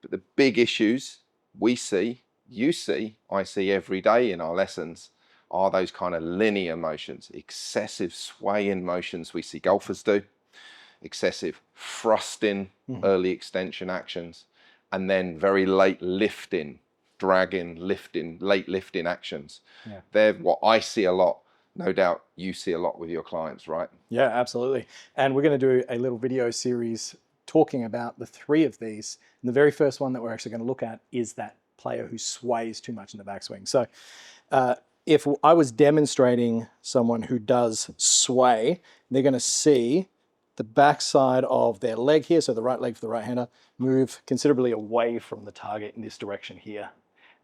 But the big issues we see, you see, I see every day in our lessons are those kind of linear motions, excessive swaying motions we see golfers do, excessive thrusting, early extension actions, and then very late lifting, dragging, lifting, late lifting actions. Yeah. They're what I see a lot. No doubt you see a lot with your clients, right? Yeah, absolutely. And we're going to do a little video series talking about the three of these. And the very first one that we're actually going to look at is that player who sways too much in the backswing. So if I was demonstrating someone who does sway, they're going to see the backside of their leg here, so the right leg for the right-hander, move considerably away from the target in this direction here.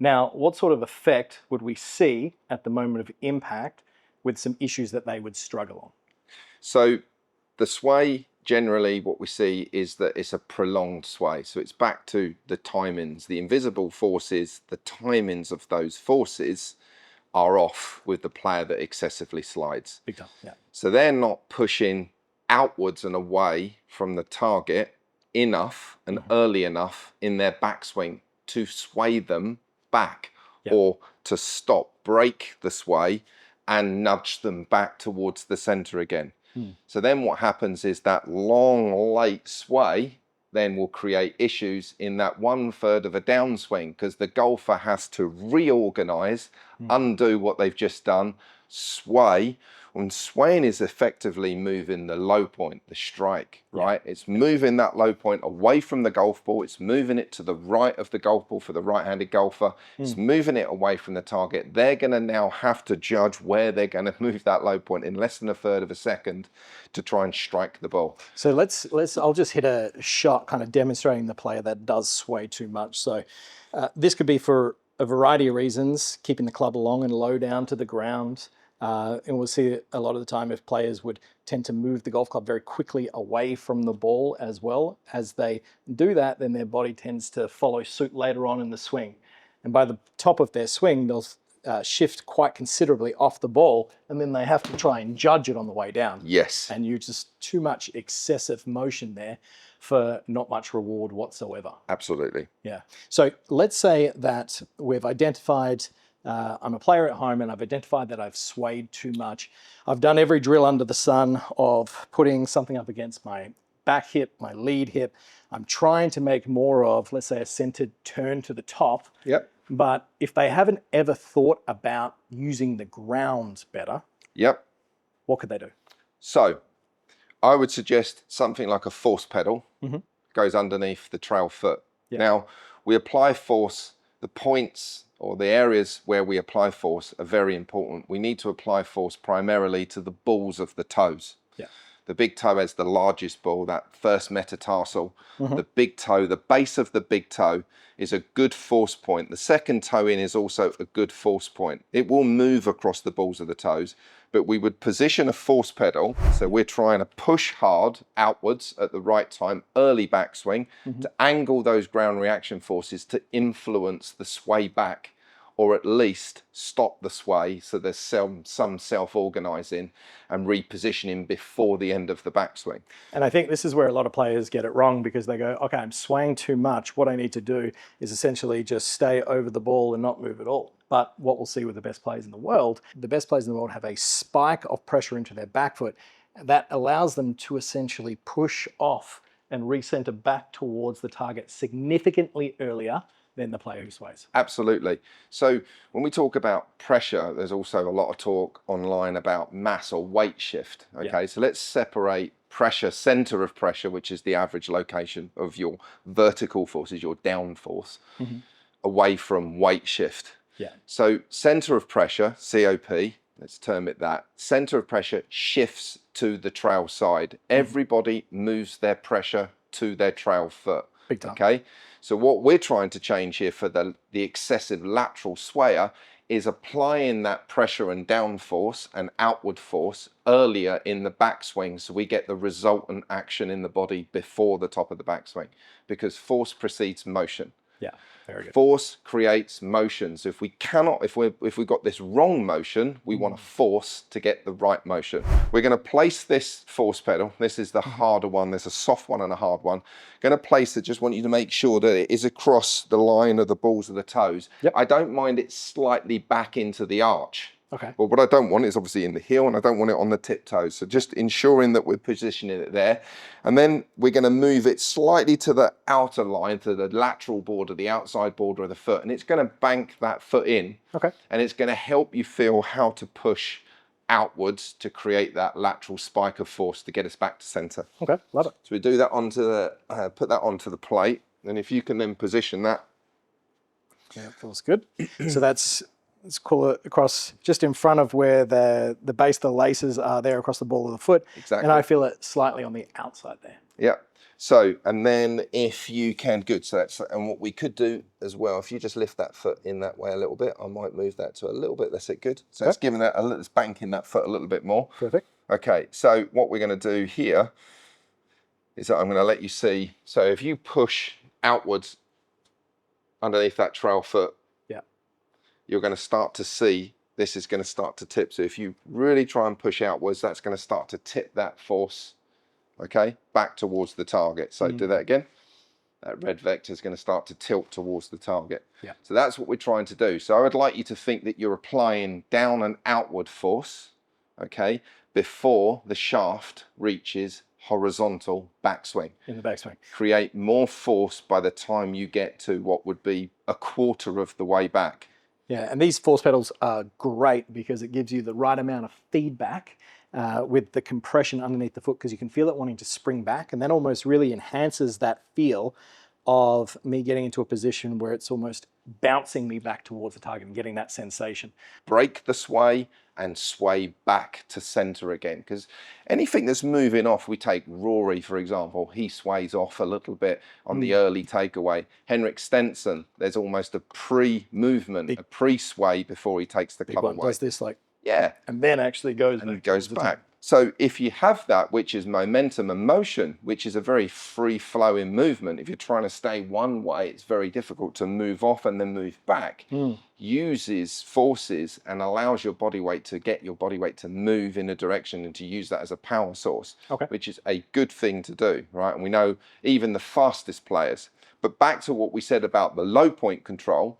Now, what sort of effect would we see at the moment of impact with some issues that they would struggle on? So the sway, generally what we see is that it's a prolonged sway. So it's back to the timings, the invisible forces, the timings of those forces are off with the player that excessively slides. Big time, yeah. So they're not pushing outwards and away from the target enough and early enough in their backswing to sway them back, or to break the sway and nudge them back towards the center again. So then what happens is that long, late sway then will create issues in that 1/3 of a downswing, because the golfer has to reorganize, undo what they've just done, sway. And swaying is effectively moving the low point, the strike, right? It's moving that low point away from the golf ball. It's moving it to the right of the golf ball for the right-handed golfer. It's moving it away from the target. They're going to now have to judge where they're going to move that low point in less than 1/3 of a second to try and strike the ball. So I'll just hit a shot kind of demonstrating the player that does sway too much. So this could be for a variety of reasons, keeping the club long and low down to the ground. And we'll see a lot of the time if players would tend to move the golf club very quickly away from the ball as well. As they do that, then their body tends to follow suit later on in the swing. And by the top of their swing, they'll shift quite considerably off the ball, and then they have to try and judge it on the way down. Yes. And you just too much excessive motion there for not much reward whatsoever. Absolutely. Yeah. So let's say that we've identified I'm a player at home and I've identified that I've swayed too much. I've done every drill under the sun of putting something up against my back hip, my lead hip. I'm trying to make more of, let's say, a centered turn to the top. Yep. But if they haven't ever thought about using the ground better, Yep. what could they do? So I would suggest something like a force pedal goes underneath the trail foot. Yeah. Now, we apply force, the points or the areas where we apply force are very important. We need to apply force primarily to the balls of the toes. Yeah. The big toe has the largest ball, that first metatarsal. The big toe, the base of the big toe is a good force point. The second toe in is also a good force point. It will move across the balls of the toes, but we would position a force pedal. So we're trying to push hard outwards at the right time, early backswing, to angle those ground reaction forces to influence the sway back, or at least stop the sway, so there's some self-organizing and repositioning before the end of the backswing. And I think this is where a lot of players get it wrong, because they go, okay, I'm swaying too much. What I need to do is essentially just stay over the ball and not move at all. But what we'll see with the best players in the world have a spike of pressure into their back foot that allows them to essentially push off and recenter back towards the target significantly earlier than the player who sways. Absolutely. So when we talk about pressure, there's also a lot of talk online about mass or weight shift. Okay, so let's separate pressure, center of pressure, which is the average location of your vertical forces, your down force, away from weight shift. Yeah. So center of pressure, COP, let's term it that, center of pressure shifts to the trail side. Everybody moves their pressure to their trail foot. Big time. Okay, so what we're trying to change here for the excessive lateral swayer is applying that pressure and down force and outward force earlier in the backswing, so we get the resultant action in the body before the top of the backswing, because force precedes motion. Yeah, very good. Force creates motion. So if we've got this wrong motion, we want to force to get the right motion. We're going to place this force pedal. This is the harder one. There's a soft one and a hard one. Going to place it. Just want you to make sure that it is across the line of the balls of the toes. Yep. I don't mind it slightly back into the arch. Okay. But what I don't want is obviously in the heel, and I don't want it on the tiptoes. So just ensuring that we're positioning it there. And then we're going to move it slightly to the outer line, to the lateral border, the outside border of the foot. And it's going to bank that foot in. Okay. And it's going to help you feel how to push outwards to create that lateral spike of force to get us back to center. Okay, love it. So we do that onto the, put that onto the plate. And if you can then position that. Yeah, feels good. So let's call it across just in front of where the base of the laces are there across the ball of the foot. Exactly. And I feel it slightly on the outside there. Yeah. So, and then if you can, good. So that's, and what we could do as well, if you just lift that foot in that way a little bit, I might move that to a little bit. That's it. Good. So it's giving that a little, it's banking that foot a little bit more. Perfect. Okay. So what we're going to do here is that I'm going to let you see. So if you push outwards underneath that trail foot, you're going to start to see this is going to start to tip. So if you really try and push outwards, that's going to start to tip that force, okay, back towards the target. So do that again. That red vector is going to start to tilt towards the target. Yeah. So that's what we're trying to do. So I would like you to think that you're applying down and outward force, okay, before the shaft reaches horizontal backswing. In the backswing. Create more force by the time you get to what would be a quarter of the way back. Yeah, and these force pedals are great because it gives you the right amount of feedback with the compression underneath the foot, because you can feel it wanting to spring back, and that almost really enhances that feel of me getting into a position where it's almost bouncing me back towards the target and getting that sensation. Break the sway and sway back to center again, because anything that's moving off, we take Rory for example, he sways off a little bit on the early takeaway. Henrik Stenson, there's almost a pre-movement, a pre-sway before he takes the club away. Does this like, yeah, and then actually goes back. So if you have that, which is momentum and motion, which is a very free-flowing movement, if you're trying to stay one way, it's very difficult to move off and then move back. Uses forces and allows your body weight to get your body weight to move in a direction and to use that as a power source, which is a good thing to do, right? And we know even the fastest players. But back to what we said about the low point control,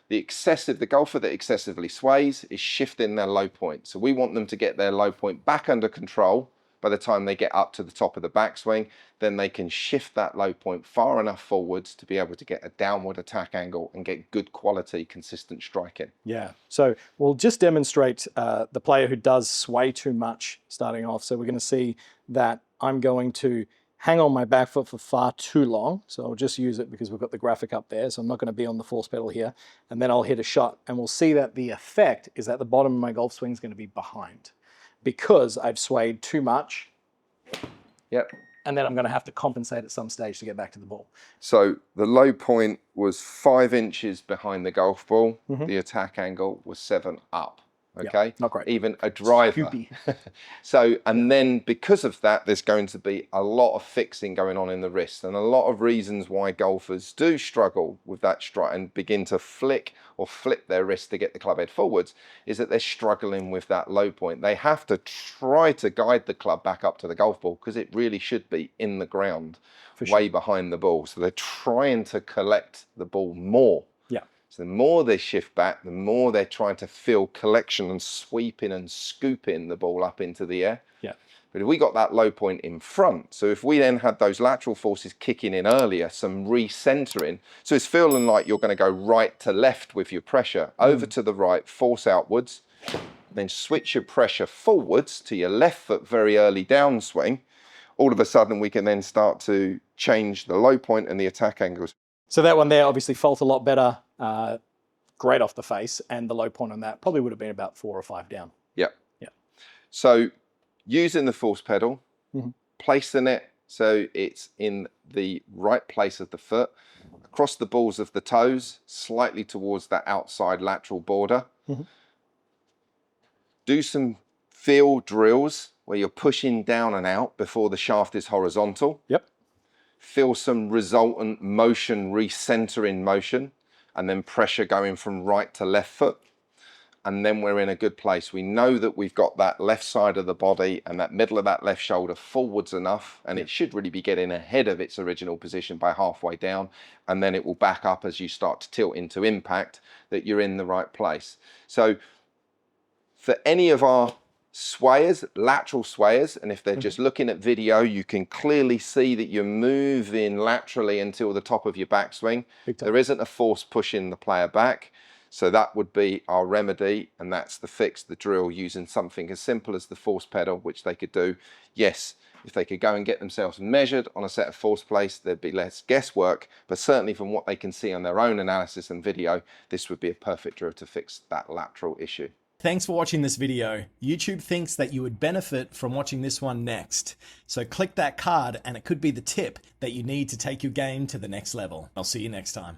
the golfer that excessively sways is shifting their low point. So we want them to get their low point back under control by the time they get up to the top of the backswing. Then they can shift that low point far enough forwards to be able to get a downward attack angle and get good quality, consistent striking. Yeah, so we'll just demonstrate the player who does sway too much starting off. So we're going to see that I'm going to hang on my back foot for far too long. So I'll just use it because we've got the graphic up there. So I'm not going to be on the force pedal here. And then I'll hit a shot. And we'll see that the effect is that the bottom of my golf swing is going to be behind because I've swayed too much. Yep. And then I'm going to have to compensate at some stage to get back to the ball. So the low point was 5 inches behind the golf ball. The attack angle was 7 up. Okay, yep, not great. Even a driver. So, and then because of that, there's going to be a lot of fixing going on in the wrist, and a lot of reasons why golfers do struggle with that strike and begin to flick or flip their wrist to get the club head forwards is that they're struggling with that low point. They have to try to guide the club back up to the golf ball because it really should be in the ground, way behind the ball. So they're trying to collect the ball more. So the more they shift back, the more they're trying to feel collection and sweeping and scooping the ball up into the air. Yeah. But if we got that low point in front, so if we then had those lateral forces kicking in earlier, some recentering, so it's feeling like you're going to go right to left with your pressure, over to the right, force outwards, then switch your pressure forwards to your left foot very early downswing. All of a sudden we can then start to change the low point and the attack angles. So that one there obviously felt a lot better, great off the face, and the low point on that probably would have been about 4 or 5 down. Yeah. Yeah. So using the force pedal, placing it so it's in the right place of the foot, across the balls of the toes, slightly towards that outside lateral border. Do some feel drills where you're pushing down and out before the shaft is horizontal. Yep. feel some resultant motion, recentering motion, and then pressure going from right to left foot. And then we're in a good place. We know that we've got that left side of the body and that middle of that left shoulder forwards enough, and it should really be getting ahead of its original position by halfway down, and then it will back up as you start to tilt into impact, that you're in the right place. So for any of our swayers, lateral swayers, and if they're just looking at video, you can clearly see that you're moving laterally until the top of your backswing. There isn't a force pushing the player back. So that would be our remedy, and that's the fix, the drill, using something as simple as the force pedal, which they could do. Yes, if they could go and get themselves measured on a set of force plates, there'd be less guesswork, but certainly from what they can see on their own analysis and video, this would be a perfect drill to fix that lateral issue. Thanks for watching this video. YouTube thinks that you would benefit from watching this one next. So click that card and it could be the tip that you need to take your game to the next level. I'll see you next time.